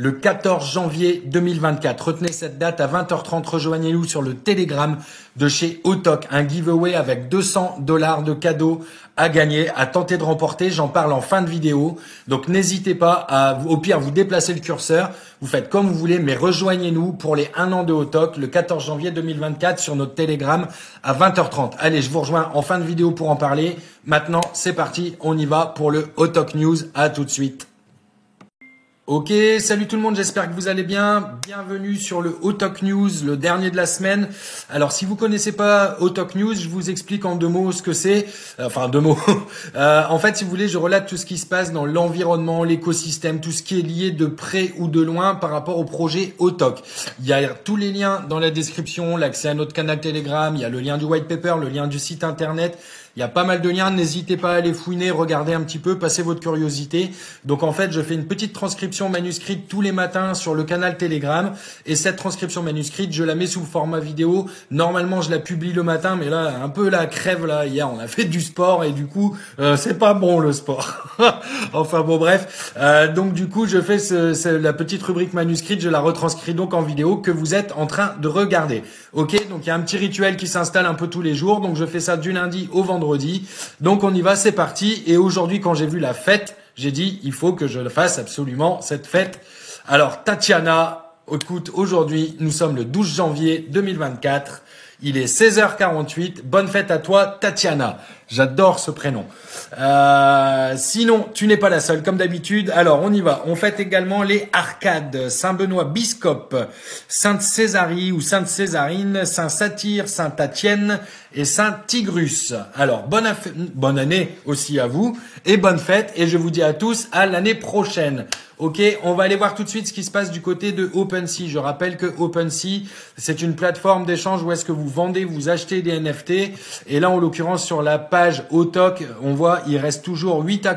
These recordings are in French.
le 14 janvier 2024. Retenez cette date à 20h30. Rejoignez-nous sur le Telegram de chez Autok. Un giveaway avec $200 de cadeaux à gagner, à tenter de remporter. J'en parle en fin de vidéo. Donc, n'hésitez pas à, au pire, vous déplacer le curseur. Vous faites comme vous voulez, mais rejoignez-nous pour les 1 an de Autok le 14 janvier 2024 sur notre Telegram à 20h30. Allez, je vous rejoins en fin de vidéo pour en parler. Maintenant, c'est parti. On y va pour le Autok News. À tout de suite. Ok, salut tout le monde, j'espère que vous allez bien. Bienvenue sur le Autok News, le dernier de la semaine. Alors, si vous connaissez pas Autok News, je vous explique en 2 mots ce que c'est. Enfin, 2 mots. En fait, si vous voulez, je relate tout ce qui se passe dans l'environnement, l'écosystème, tout ce qui est lié de près ou de loin par rapport au projet Autok. Il y a tous les liens dans la description, l'accès à notre canal Telegram, il y a le lien du white paper, le lien du site internet. Il y a pas mal de liens, n'hésitez pas à aller fouiner, regarder un petit peu, passez votre curiosité. Donc en fait, je fais une petite transcription manuscrite tous les matins sur le canal Telegram et cette transcription manuscrite, je la mets sous format vidéo. Normalement, je la publie le matin, mais là, un peu la crève là. Hier, on a fait du sport et du coup, c'est pas bon le sport. Enfin bon, bref. Donc du coup, je fais la petite rubrique manuscrite, je la retranscris donc en vidéo que vous êtes en train de regarder. Ok, donc il y a un petit rituel qui s'installe un peu tous les jours. Donc je fais ça du lundi au vendredi. Donc on y va, c'est parti. Et aujourd'hui, quand j'ai vu la fête, j'ai dit il faut que je le fasse absolument cette fête. Alors Tatiana, écoute, aujourd'hui nous sommes le 12 janvier 2024. Il est 16h48. Bonne fête à toi, Tatiana. J'adore ce prénom. Sinon, tu n'es pas la seule, comme d'habitude. Alors, on y va. On fête également les Arcades, Saint-Benoît-Biscope, Sainte-Césarie ou Sainte-Césarine, Saint-Satyre, Saint-Atienne et Saint-Tigrus. Alors, bonne année aussi à vous et bonne fête. Et je vous dis à tous à l'année prochaine. Ok, on va aller voir tout de suite ce qui se passe du côté de OpenSea. Je rappelle que OpenSea, c'est une plateforme d'échange où est-ce que vous vendez, vous achetez des NFT. Et là, en l'occurrence, sur la page Autok, on voit, il reste toujours 8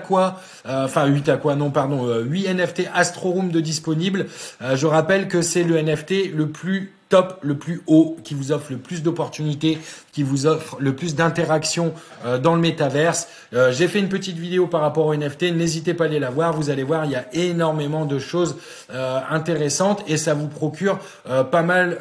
NFT Astro Room de disponibles. Je rappelle que c'est le NFT le plus top, le plus haut, qui vous offre le plus d'opportunités, qui vous offre le plus d'interactions dans le métaverse. J'ai fait une petite vidéo par rapport au NFT, n'hésitez pas à aller la voir, vous allez voir, il y a énormément de choses intéressantes et ça vous procure pas mal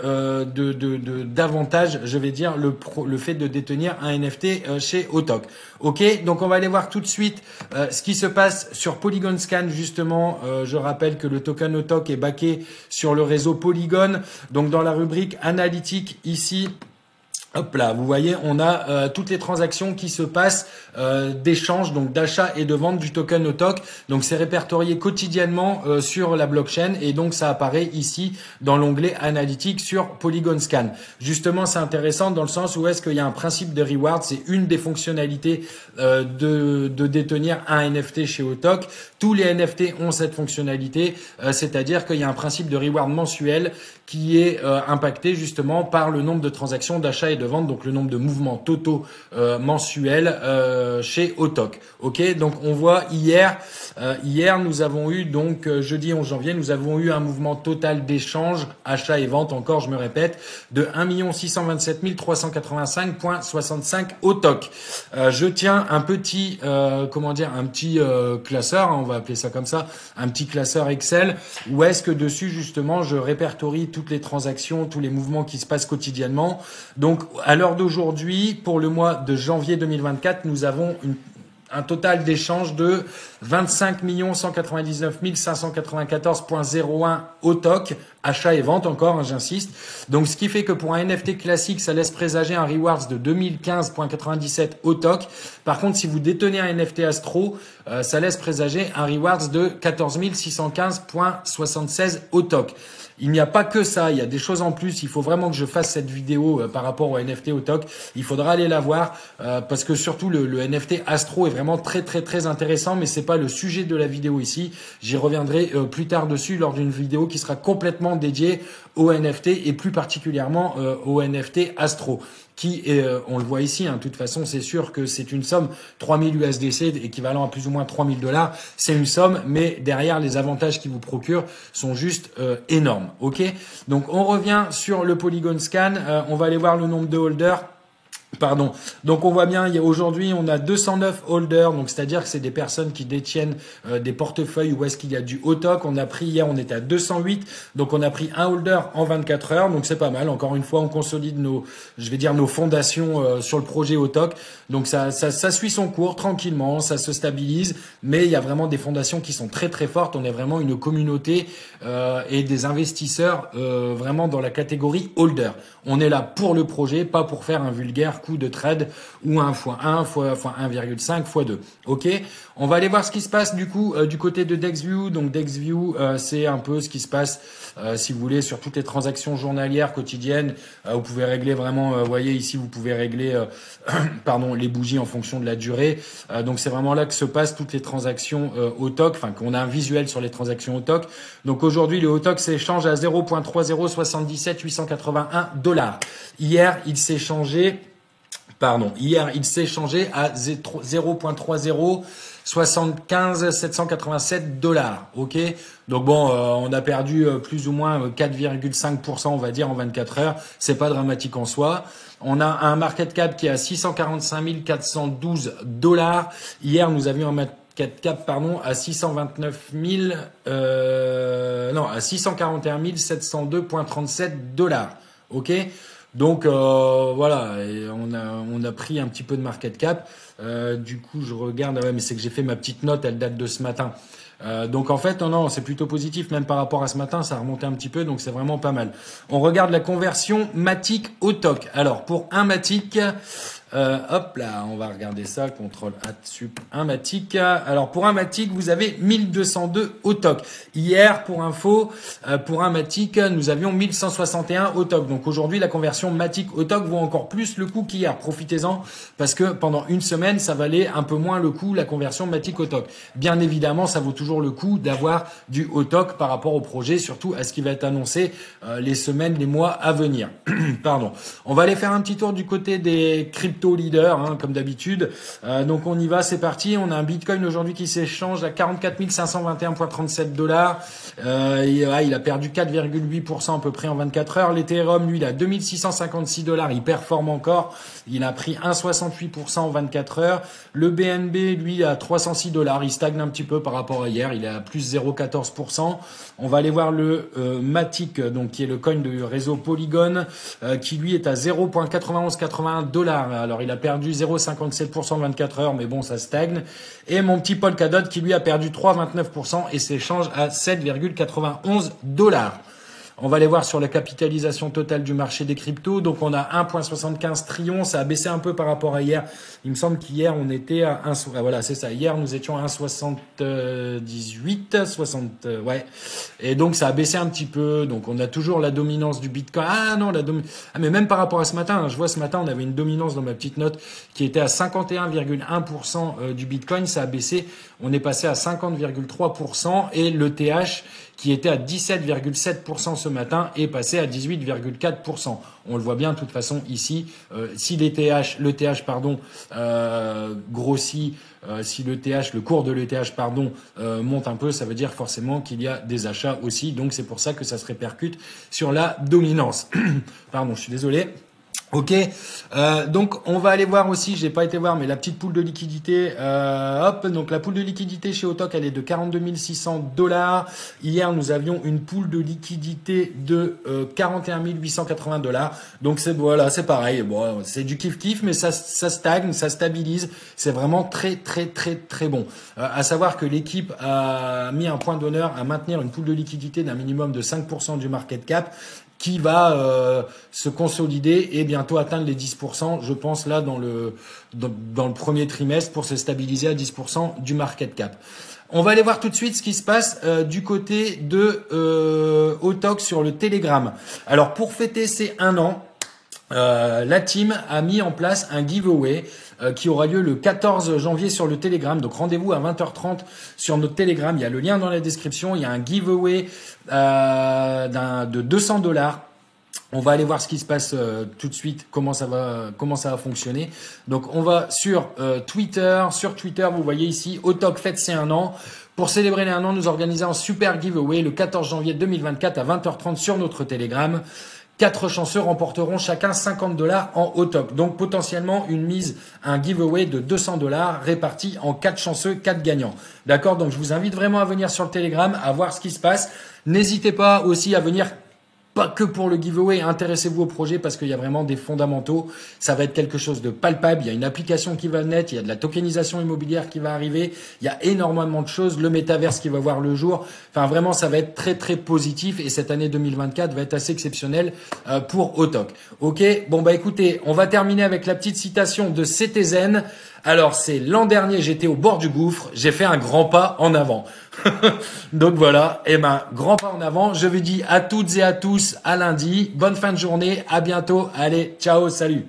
d'avantages, je vais dire, le fait de détenir un NFT chez Autok. Ok, donc on va aller voir tout de suite ce qui se passe sur Polygon Scan, justement. Je rappelle que le token Autok est backé sur le réseau Polygon, donc dans la rubrique analytique ici. Hop là, vous voyez, on a toutes les transactions qui se passent d'échange, donc d'achat et de vente du token Autok. Donc c'est répertorié quotidiennement sur la blockchain et donc ça apparaît ici dans l'onglet analytique sur Polygon Scan. Justement, c'est intéressant dans le sens où est-ce qu'il y a un principe de reward, c'est une des fonctionnalités de détenir un NFT chez Autok. Tous les NFT ont cette fonctionnalité, c'est-à-dire qu'il y a un principe de reward mensuel qui est impacté justement par le nombre de transactions d'achat et de vente, donc le nombre de mouvements totaux mensuels chez Autok. Ok, donc on voit hier nous avons eu donc jeudi 11 janvier, nous avons eu un mouvement total d'échange, achat et vente, encore je me répète, de 1 627 385,65 Autok. Je tiens un petit classeur, on va appeler ça comme ça, un petit classeur Excel où est-ce que dessus justement je répertorie toutes les transactions, tous les mouvements qui se passent quotidiennement. Donc à l'heure d'aujourd'hui, pour le mois de janvier 2024, nous avons un total d'échanges de 25 199 594,01 Autok, achat et vente encore, j'insiste. Donc ce qui fait que pour un NFT classique, ça laisse présager un rewards de 2015,97 Autok. Par contre, si vous détenez un NFT Astro, ça laisse présager un rewards de 14 615,76 Autok. Il n'y a pas que ça, il y a des choses en plus. Il faut vraiment que je fasse cette vidéo par rapport au NFT Autok. Il faudra aller la voir parce que surtout le NFT Astro est vraiment très très très intéressant, mais c'est pas le sujet de la vidéo ici. J'y reviendrai plus tard dessus lors d'une vidéo qui sera complètement dédiée au NFT et plus particulièrement au NFT Astro. Qui est, on le voit ici, de toute façon, c'est sûr que c'est une somme 3000 USDC, équivalent à plus ou moins $3000. C'est une somme, mais derrière, les avantages qui vous procurent sont juste énormes. Ok, donc on revient sur le Polygon Scan. On va aller voir le nombre de holders. Pardon. Donc on voit bien, aujourd'hui on a 209 holders, donc c'est-à-dire que c'est des personnes qui détiennent des portefeuilles où est-ce qu'il y a du Autok. On a pris hier, on était à 208, donc on a pris un holder en 24 heures, donc c'est pas mal. Encore une fois, on consolide nos fondations sur le projet Autok. Donc ça suit son cours tranquillement, ça se stabilise, mais il y a vraiment des fondations qui sont très très fortes. On est vraiment une communauté et des investisseurs vraiment dans la catégorie holder. On est là pour le projet, pas pour faire un vulgaire coup de trade ou un x1, fois 1,5, x2. Ok, on va aller voir ce qui se passe du coup du côté de DexView. Donc DexView, c'est un peu ce qui se passe, si vous voulez, sur toutes les transactions journalières, quotidiennes. Vous pouvez régler vraiment, vous voyez ici, vous pouvez régler pardon, les bougies en fonction de la durée. Donc c'est vraiment là que se passent toutes les transactions Autok, enfin qu'on a un visuel sur les transactions Autok. Donc aujourd'hui, le Autok s'échange à 0.3077881 $. Hier, il s'est changé à 0.3075 787 $. Ok. Donc bon, on a perdu plus ou moins 4,5%, on va dire, en 24 heures. C'est pas dramatique en soi. On a un market cap qui est à 645 412 $. Hier, nous avions un market cap, à 629 000, à 641 702,37 $. Ok. Donc voilà, et on a pris un petit peu de market cap. Du coup, je regarde, mais c'est que j'ai fait ma petite note, elle date de ce matin. Donc en fait, non, c'est plutôt positif, même par rapport à ce matin, ça a remonté un petit peu, donc c'est vraiment pas mal. On regarde la conversion Matic Autok. Alors pour un Matic, hop là, on va regarder ça, contrôle Sup, un Matic. Alors pour un Matic, vous avez 1202 Autok. Hier, pour info, pour un Matic, nous avions 1161 Autok. Donc aujourd'hui, la conversion Matic Autok vaut encore plus le coup qu'hier. Profitez-en, parce que pendant une semaine, ça valait un peu moins le coup, la conversion Matic Autok. Bien évidemment, ça vaut toujours le coup d'avoir du Autok par rapport au projet, surtout à ce qui va être annoncé les semaines, les mois à venir. Pardon. On va aller faire un petit tour du côté des crypto leaders, comme d'habitude. Donc on y va, c'est parti. On a un Bitcoin aujourd'hui qui s'échange à 44 521,37 $. Il a perdu 4,8% à peu près en 24 heures. L'Ethereum, lui, il a 2656 $. Il performe encore. Il a pris 1,68% en 24 heures. Le BNB, lui, à 306 $. Il stagne un petit peu par rapport à hier. Il est à plus 0,14%. On va aller voir le Matic, donc qui est le coin du réseau Polygon, qui lui est à 0,9181 $. Alors il a perdu 0,57% en 24 heures, mais bon, ça stagne. Et mon petit Polkadot qui lui a perdu 3,29% et s'échange à 7,91 $. On va aller voir sur la capitalisation totale du marché des cryptos. Donc, on a 1,75 trillion. Ça a baissé un peu par rapport à hier. Il me semble qu'hier, on était à 1, voilà, c'est ça. Hier, nous étions à 1,78, 60, ouais. Et donc, ça a baissé un petit peu. Donc, on a toujours la dominance du Bitcoin. Mais même par rapport à ce matin, je vois ce matin, on avait une dominance dans ma petite note qui était à 51,1% du Bitcoin. Ça a baissé. On est passé à 50,3% et le TH qui était à 17,7% ce matin est passé à 18,4%. On le voit bien de toute façon ici. Si le TH grossit, si le cours de l'ETH monte un peu, ça veut dire forcément qu'il y a des achats aussi. Donc c'est pour ça que ça se répercute sur la dominance. Pardon, je suis désolé. Ok, donc on va aller voir aussi, j'ai pas été voir, mais la petite pool de liquidité, donc la pool de liquidité chez Autok, elle est de 42 600 $. Hier, nous avions une pool de liquidité de 41 880 $. Donc c'est pareil, bon, c'est du kiff-kiff, mais ça stagne, ça stabilise, c'est vraiment très très très très bon. À savoir que l'équipe a mis un point d'honneur à maintenir une pool de liquidité d'un minimum de 5% du market cap, qui va se consolider et bientôt atteindre les 10%, je pense là dans le premier trimestre, pour se stabiliser à 10% du market cap. On va aller voir tout de suite ce qui se passe du côté de Autok sur le Telegram. Alors pour fêter ces 1 an, la team a mis en place un giveaway qui aura lieu le 14 janvier sur le Telegram. Donc rendez-vous à 20h30 sur notre Telegram. Il y a le lien dans la description. Il y a un giveaway de 200 $. On va aller voir ce qui se passe tout de suite, comment ça va fonctionner. Donc on va sur Twitter. Sur Twitter, vous voyez ici, Autok fête ses 1 an. Pour célébrer les 1 an, nous organisons un super giveaway le 14 janvier 2024 à 20h30 sur notre Telegram. 4 chanceux remporteront chacun 50 $ en Autoc. Donc potentiellement une mise, un giveaway de 200 $ réparti en 4 chanceux, 4 gagnants. D'accord? Donc je vous invite vraiment à venir sur le Telegram, à voir ce qui se passe. N'hésitez pas aussi à venir, pas que pour le giveaway, intéressez-vous au projet parce qu'il y a vraiment des fondamentaux. Ça va être quelque chose de palpable. Il y a une application qui va naître, il y a de la tokenisation immobilière qui va arriver. Il y a énormément de choses. Le métaverse qui va voir le jour. Enfin, vraiment, ça va être très, très positif. Et cette année 2024 va être assez exceptionnelle pour Autoc. Ok. Bon, bah, écoutez, on va terminer avec la petite citation de Citizen. Alors, c'est l'an dernier, j'étais au bord du gouffre. J'ai fait un grand pas en avant. Donc voilà, grand pas en avant. Je vous dis à toutes et à tous à lundi. Bonne fin de journée, à bientôt. Allez, ciao, salut.